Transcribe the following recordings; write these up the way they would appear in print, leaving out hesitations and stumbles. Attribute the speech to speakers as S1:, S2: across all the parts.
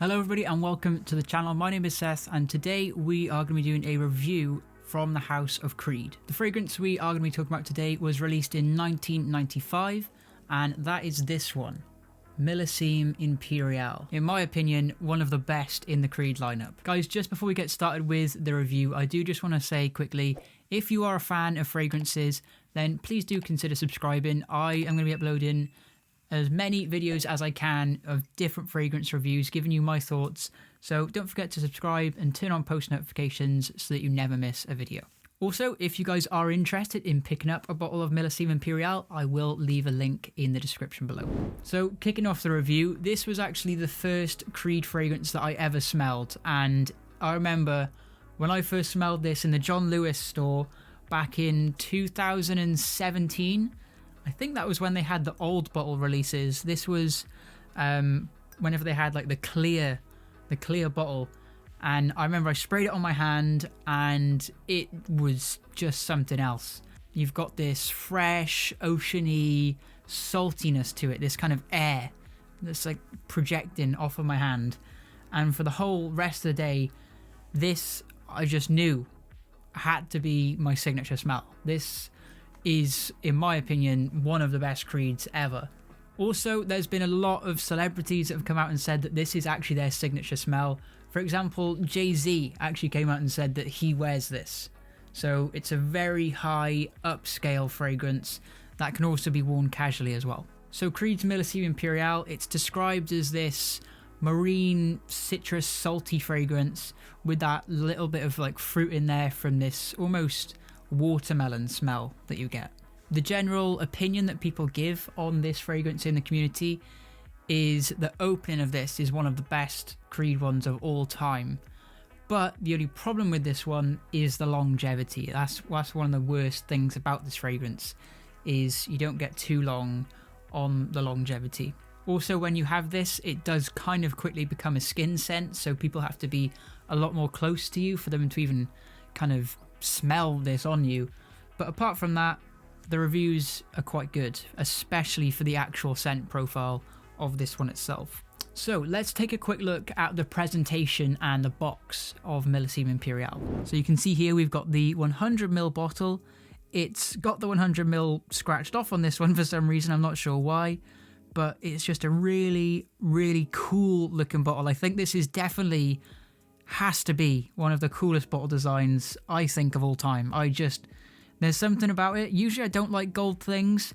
S1: Hello everybody and welcome to the channel. My name is Seth and today we are going to be doing a review from the house of CREED. The fragrance we are going to be talking about today was released in 1995 and that is this one, Millésime Impérial. In my opinion, one of the best in the CREED lineup. Guys, just before we get started with the review, I do just want to say quickly, if you are a fan of fragrances, then please do consider subscribing. I am going to be uploading as many videos as I can of different fragrance reviews, giving you my thoughts. So don't forget to subscribe and turn on post notifications so that you never miss a video. Also, if you guys are interested in picking up a bottle of Millésime Impérial, I will leave a link in the description below. So kicking off the review, this was actually the first CREED fragrance that I ever smelled. And I remember when I first smelled this in the John Lewis store back in 2017, I think that was when they had the old bottle releases. This was whenever they had like the clear bottle, and I remember I sprayed it on my hand and it was just something else. You've got this fresh, oceany saltiness to it, this kind of air that's like projecting off of my hand, and for the whole rest of the day, this I just knew had to be my signature smell. This is, in my opinion, one of the best CREEDs ever. Also, there's been a lot of celebrities that have come out and said that this is actually their signature smell. For example, Jay-Z actually came out and said that he wears this. So it's a very high upscale fragrance that can also be worn casually as well. So CREED's Millésime Impérial, it's described as this marine citrus salty fragrance with that little bit of like fruit in there from this almost watermelon smell that you get. The general opinion that people give on this fragrance in the community is the opening of this is one of the best CREED ones of all time. But the only problem with this one is the longevity. That's one of the worst things about this fragrance, is you don't get too long on the longevity. Also, when you have this, it does kind of quickly become a skin scent, so people have to be a lot more close to you for them to even kind of smell this on you. But apart from that, the reviews are quite good, especially for the actual scent profile of this one itself. So let's take a quick look at the presentation and the box of Millésime Impérial. So you can see here we've got the 100ml bottle. It's got the 100ml scratched off on this one for some reason, I'm not sure why, but it's just a really, really cool looking bottle. I think this is definitely has to be one of the coolest bottle designs I think of all time. There's something about it. Usually I don't like gold things,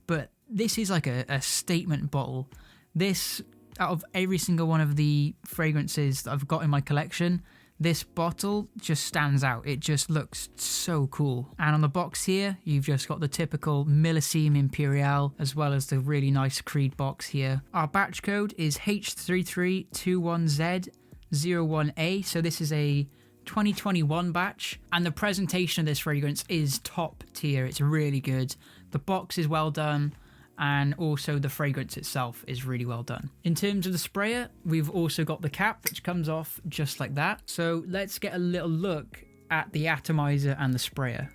S1: but this is like a statement bottle. This, out of every single one of the fragrances that I've got in my collection, this bottle just stands out. It just looks so cool. And on the box here, you've just got the typical Millésime Impérial, as well as the really nice CREED box here. Our batch code is H3321Z01A, so this is a 2021 batch, and the presentation of this fragrance is top tier. It's really good. The box is well done, and also the fragrance itself is really well done. In terms of the sprayer, we've also got the cap, which comes off just like that. So let's get a little look at the atomizer and the sprayer.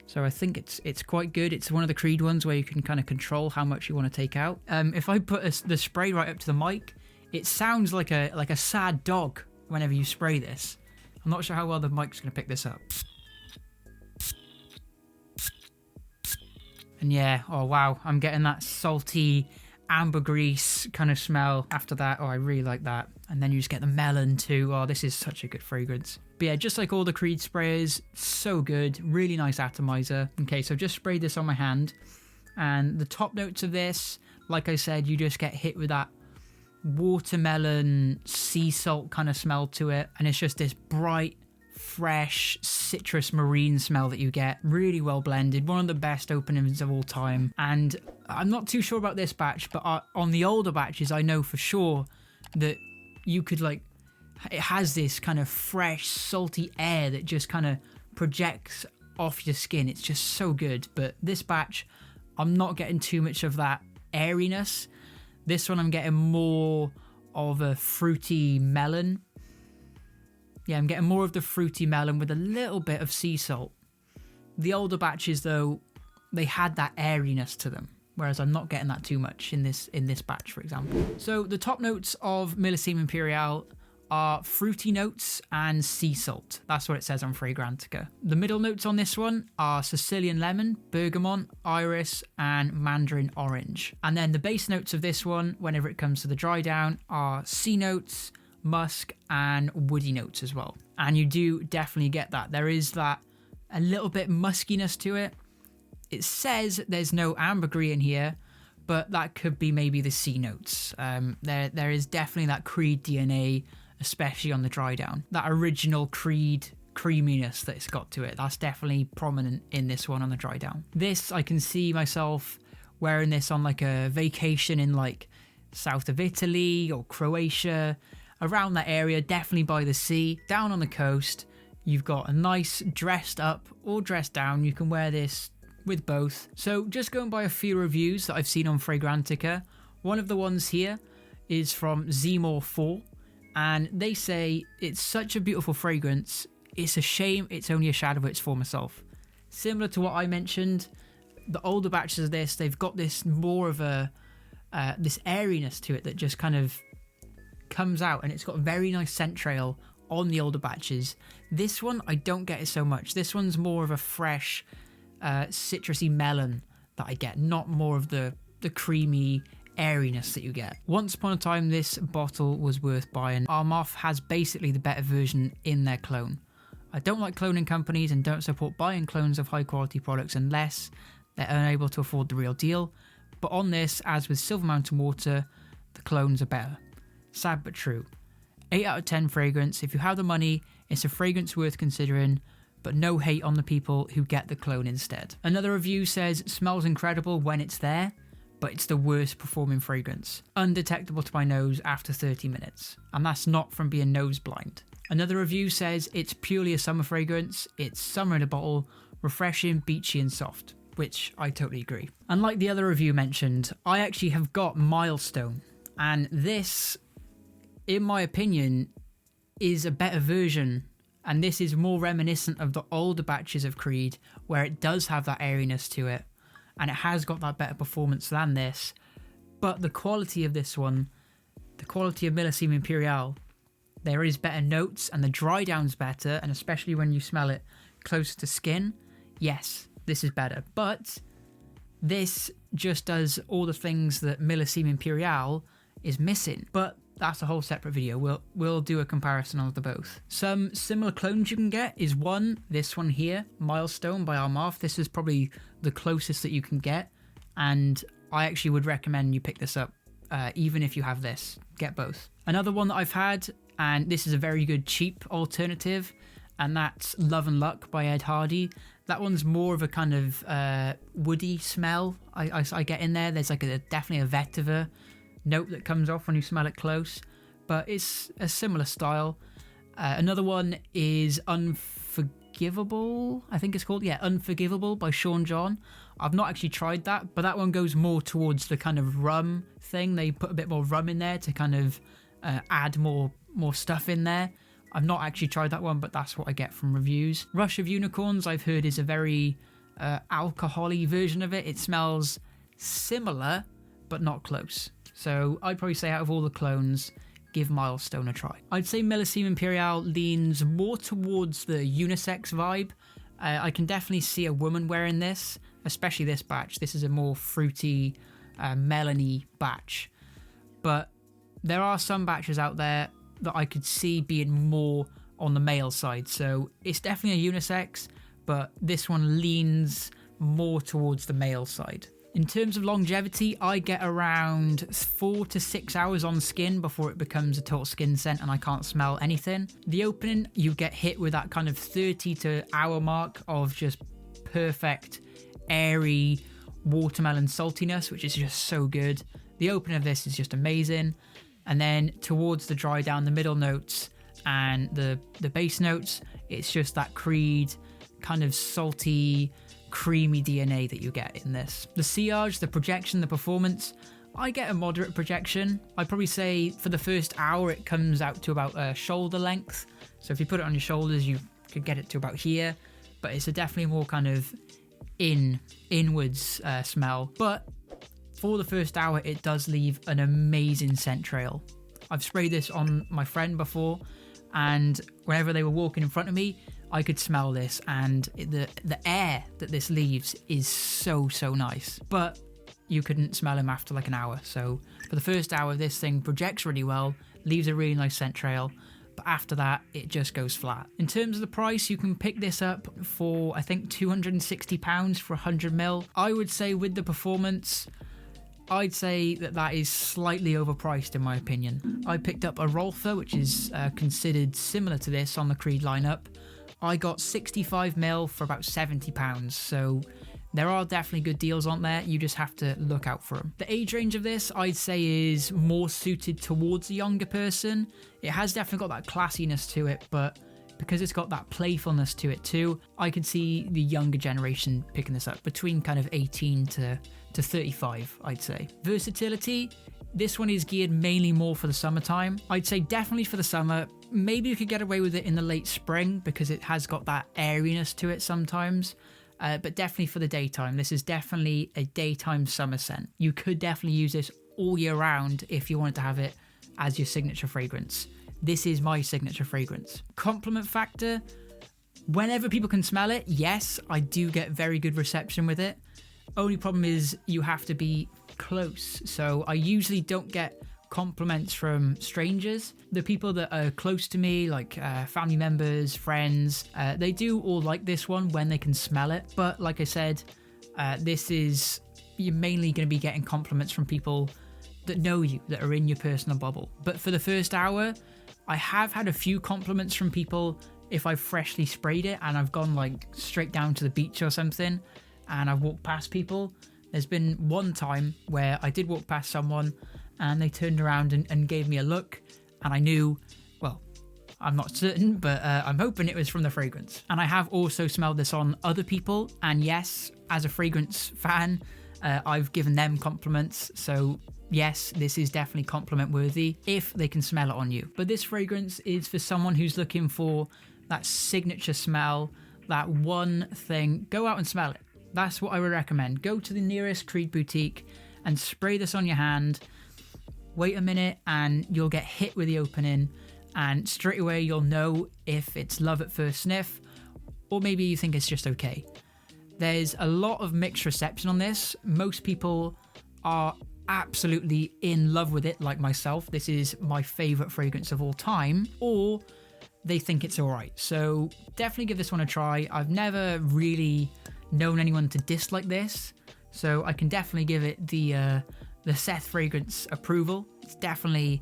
S1: So I think it's quite good. It's one of the CREED ones where you can kind of control how much you want to take out. If I put the spray right up to the mic, it sounds like a sad dog whenever you spray this. I'm not sure how well the mic's going to pick this up. And yeah, oh wow, I'm getting that salty ambergris kind of smell after that. Oh, I really like that. And then you just get the melon too. Oh, this is such a good fragrance. But yeah, just like all the CREED sprayers, so good. Really nice atomizer. Okay, so just sprayed this on my hand. And the top notes of this, like I said, you just get hit with that watermelon sea salt kind of smell to it, and it's just this bright, fresh citrus marine smell that you get. Really well blended, one of the best openings of all time. And I'm not too sure about this batch, but on the older batches I know for sure that you could it has this kind of fresh salty air that just kind of projects off your skin. It's just so good. But this batch, I'm not getting too much of that airiness. This one I'm getting more of a fruity melon. Yeah, I'm getting more of the fruity melon with a little bit of sea salt. The older batches though, they had that airiness to them. whereas I'm not getting that too much in this batch, for example. So the top notes of Millésime Impérial are fruity notes and sea salt. That's what it says on Fragrantica. The middle notes on this one are Sicilian lemon, bergamot, iris, and mandarin orange. And then the base notes of this one, whenever it comes to the dry down, are sea notes, musk, and woody notes as well. And you do definitely get that. There is that a little bit muskiness to it. It says there's no ambergris in here, but that could be maybe the sea notes. There is definitely that CREED DNA, especially on the dry down. That original CREED creaminess that it's got to it, that's definitely prominent in this one on the dry down. This, I can see myself wearing this on like a vacation in like south of Italy or Croatia, around that area, definitely by the sea, down on the coast. You've got a nice dressed up or dressed down. You can wear this with both. So just going by a few reviews that I've seen on Fragrantica, one of the ones here is from Zmore4, and they say it's such a beautiful fragrance, it's a shame it's only a shadow of its former self. Similar to what I mentioned, the older batches of this, they've got this more of a this airiness to it that just kind of comes out, and it's got a very nice scent trail on the older batches. This one, I don't get it so much. This one's more of a fresh citrusy melon that I get, not more of the creamy airiness that you get. Once upon a time, this bottle was worth buying. Armaf has basically the better version in their clone. I don't like cloning companies and don't support buying clones of high quality products unless they're unable to afford the real deal. But on this, as with Silver Mountain Water, the clones are better. Sad but true. 8 out of 10 fragrance. If you have the money, it's a fragrance worth considering, but no hate on the people who get the clone instead. Another review says, smells incredible when it's there, but it's the worst performing fragrance. Undetectable to my nose after 30 minutes. And that's not from being nose blind. Another review says, it's purely a summer fragrance. It's summer in a bottle, refreshing, beachy and soft, which I totally agree. Unlike the other review mentioned, I actually have got Milestone, and this, in my opinion, is a better version, and this is more reminiscent of the older batches of CREED, where it does have that airiness to it, and it has got that better performance than this. But the quality of this one, the quality of Millésime Impérial, there is better notes, and the dry down's better, and especially when you smell it closer to skin, yes, this is better. But this just does all the things that Millésime Impérial is missing. But that's a whole separate video. We'll do a comparison of the both. Some similar clones you can get is this one here, Milestone by Armaf. This is probably the closest that you can get, and I actually would recommend you pick this up, even if you have this. Get both. Another one that I've had, and this is a very good cheap alternative, and that's Love and Luck by Ed Hardy. That one's more of a kind of woody smell I get in there. There's like definitely a vetiver note that comes off when you smell it close, but it's a similar style. Another one is Unforgivable, I think it's called. Yeah, Unforgivable by Sean John. I've not actually tried that, but that one goes more towards the kind of rum thing. They put a bit more rum in there to kind of add more stuff in there. I've not actually tried that one, but that's what I get from reviews. Rush of Unicorns, I've heard, is a very alcohol-y version of it. It smells similar, but not close. So I'd probably say out of all the clones, give Milestone a try. I'd say Millésime Impérial leans more towards the unisex vibe. I can definitely see a woman wearing this, especially this batch. This is a more fruity, melony batch. But there are some batches out there that I could see being more on the male side. So it's definitely a unisex, but this one leans more towards the male side. In terms of longevity, I get around 4 to 6 hours on skin before it becomes a total skin scent and I can't smell anything. The opening, you get hit with that kind of 30 to hour mark of just perfect, airy watermelon saltiness, which is just so good. The opening of this is just amazing. And then towards the dry down, the middle notes and the base notes, it's just that CREED kind of salty, creamy DNA that you get in this. The sillage, the projection, the performance, I get a moderate projection. I'd probably say for the first hour it comes out to about shoulder length. So if you put it on your shoulders, you could get it to about here. But it's a definitely more kind of inwards smell. But for the first hour, it does leave an amazing scent trail. I've sprayed this on my friend before, and whenever they were walking in front of me, I could smell this, and the air that this leaves is so nice. But you couldn't smell him after like an hour. So for the first hour, this thing projects really well, leaves a really nice scent trail. But after that, it just goes flat. In terms of the price, you can pick this up for, I think, £260 for 100ml. I would say with the performance, I'd say that is slightly overpriced in my opinion. I picked up a Rolfer, which is considered similar to this on the CREED lineup. I got 65ml for about £70, so there are definitely good deals on there. You just have to look out for them. The age range of this, I'd say, is more suited towards a younger person. It has definitely got that classiness to it, but because it's got that playfulness to it too, I could see the younger generation picking this up, between kind of 18 to 35, I'd say. Versatility, this one is geared mainly more for the summertime. I'd say definitely for the summer. Maybe you could get away with it in the late spring because it has got that airiness to it sometimes. But definitely for the daytime. This is definitely a daytime summer scent. You could definitely use this all year round if you wanted to have it as your signature fragrance. This is my signature fragrance. Compliment factor, whenever people can smell it, yes, I do get very good reception with it. Only problem is you have to be close. So I usually don't get compliments from strangers. The people that are close to me, like family members, friends, they do all like this one when they can smell it. But like I said, you're mainly going to be getting compliments from people that know you, that are in your personal bubble. But for the first hour, I have had a few compliments from people if I've freshly sprayed it and I've gone like straight down to the beach or something and I've walked past people. There's been one time where I did walk past someone and they turned around and gave me a look, and I knew, well, I'm not certain, but I'm hoping it was from the fragrance. And I have also smelled this on other people, and yes, as a fragrance fan, I've given them compliments, so yes, this is definitely compliment worthy if they can smell it on you. But this fragrance is for someone who's looking for that signature smell, that one thing. Go out and smell it. That's what I would recommend. Go to the nearest CREED boutique and spray this on your hand. Wait a minute and you'll get hit with the opening, and straight away you'll know if it's love at first sniff or maybe you think it's just okay. There's a lot of mixed reception on this. Most people are absolutely in love with it, like myself. This is my favorite fragrance of all time, or they think it's all right. So definitely give this one a try. I've never really known anyone to dislike this, so I can definitely give it the Seth fragrance approval. It's definitely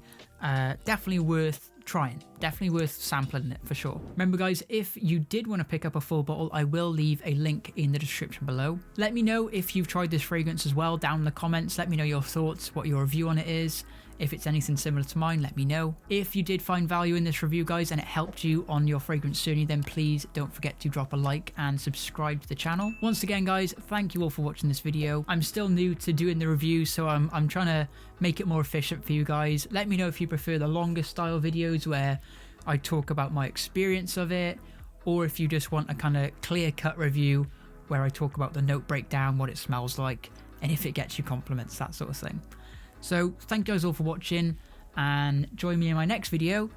S1: worth trying, definitely worth sampling it for sure. Remember guys, if you did want to pick up a full bottle, I will leave a link in the description below. Let me know if you've tried this fragrance as well down in the comments. Let me know your thoughts, what your review on it is. If it's anything similar to mine, let me know. If you did find value in this review guys and it helped you on your fragrance journey, then please don't forget to drop a like and subscribe to the channel. Once again guys, thank you all for watching this video. I'm still new to doing the reviews, so I'm trying to make it more efficient for you guys. Let me know if you prefer the longer style videos where I talk about my experience of it, or if you just want a kind of clear-cut review where I talk about the note breakdown, what it smells like, and if it gets you compliments, that sort of thing. So thank you guys all for watching, and join me in my next video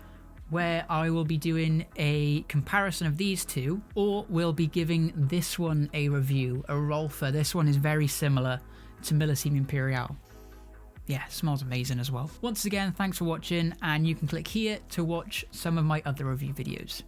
S1: where I will be doing a comparison of these two, or we'll be giving this one a review, a Rolfer. This one is very similar to Millésime Impérial. Yeah, smells amazing as well. Once again, thanks for watching, and you can click here to watch some of my other review videos.